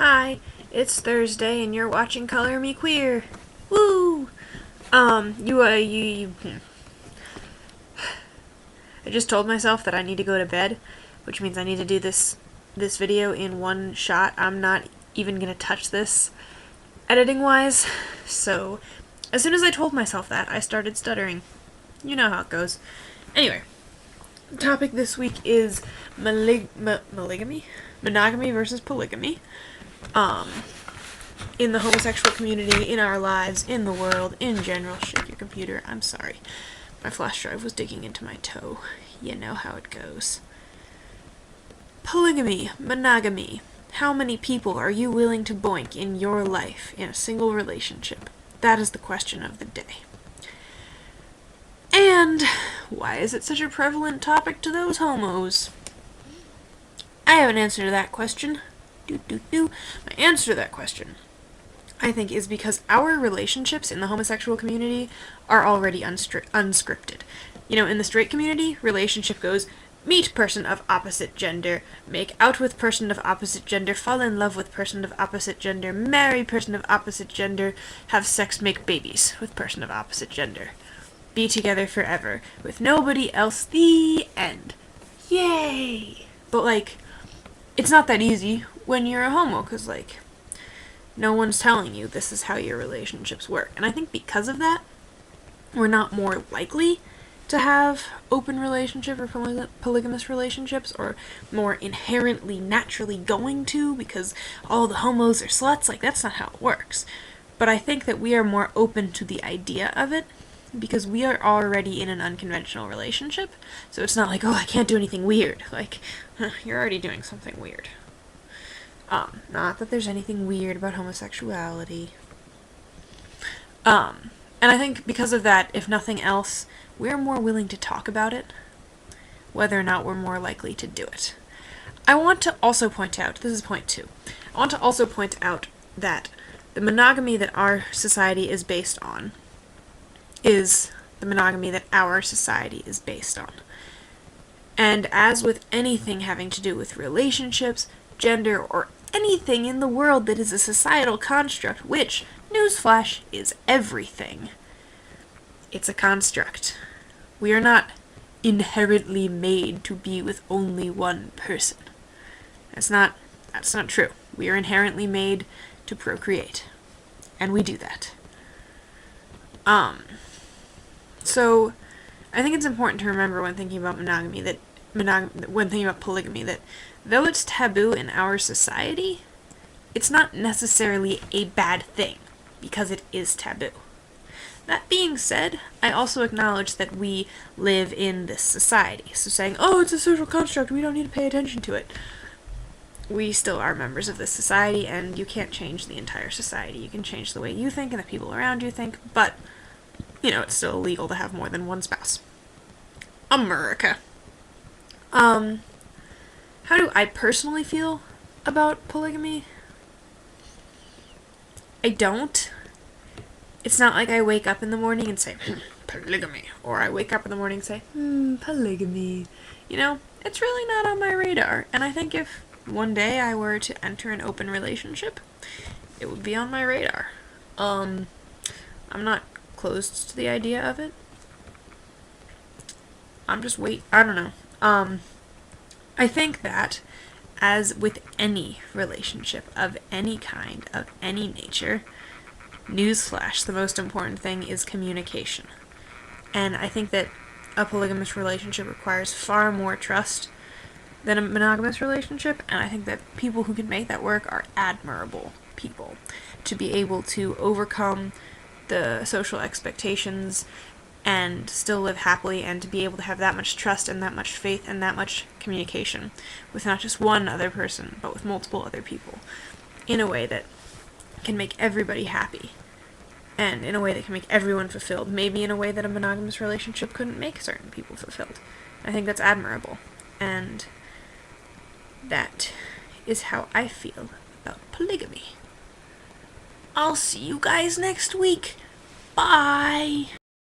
Hi, it's Thursday and you're watching Color Me Queer. Woo! I just told myself that I need to go to bed, which means I need to do this video in one shot. I'm not even gonna touch this editing-wise, so as soon as I told myself that, I started stuttering. You know how it goes. Anyway, the topic this week is monogamy versus polygamy. In the homosexual community, in our lives, in the world, in general. Shake your computer. I'm sorry. My flash drive was digging into my toe. You know how it goes. Polygamy, monogamy. How many people are you willing to boink in your life in a single relationship? That is the question of the day. And why is it such a prevalent topic to those homos? I have an answer to that question. My answer to that question, I think, is because our relationships in the homosexual community are already unscripted. You know, in the straight community, relationship goes meet person of opposite gender, make out with person of opposite gender, fall in love with person of opposite gender, marry person of opposite gender, have sex, make babies with person of opposite gender. Be together forever with nobody else, the end. Yay! But, like, it's not that easy when you're a homo, because, like, no one's telling you this is how your relationships work. And I think because of that, we're not more likely to have open relationship or polygamous relationships, or more inherently, naturally going to, because all the homos are sluts. Like, that's not how it works. But I think that we are more open to the idea of it, because we are already in an unconventional relationship, so it's not like, oh, I can't do anything weird. Like, you're already doing something weird. Not that there's anything weird about homosexuality. And I think because of that, if nothing else, we're more willing to talk about it, whether or not we're more likely to do it. I want to also point out, this is point 2, I want to also point out that the monogamy that our society is based on is the monogamy that our society is based on. And as with anything having to do with relationships, gender, or anything in the world that is a societal construct, which, newsflash, is everything, it's a construct. We are not inherently made to be with only one person. That's not true. We are inherently made to procreate. And we do that. So, I think it's important to remember when thinking about when thinking about polygamy, that though it's taboo in our society, it's not necessarily a bad thing, because it is taboo. That being said, I also acknowledge that we live in this society, so saying, oh, it's a social construct, we don't need to pay attention to it. We still are members of this society, and you can't change the entire society. You can change the way you think and the people around you think, but you know, it's still illegal to have more than one spouse. America. How do I personally feel about polygamy? I don't. It's not like I wake up in the morning and say, polygamy. Or I wake up in the morning and say, polygamy. You know, it's really not on my radar. And I think if one day I were to enter an open relationship, it would be on my radar. I'm not closed to the idea of it. I don't know. I think that, as with any relationship of any kind, of any nature, newsflash, the most important thing is communication. And I think that a polygamous relationship requires far more trust than a monogamous relationship, and I think that people who can make that work are admirable people, to be able to overcome the social expectations and still live happily, and to be able to have that much trust and that much faith and that much communication with not just one other person, but with multiple other people, in a way that can make everybody happy, and in a way that can make everyone fulfilled, maybe in a way that a monogamous relationship couldn't make certain people fulfilled. I think that's admirable, and that is how I feel about polygamy. I'll see you guys next week. Bye!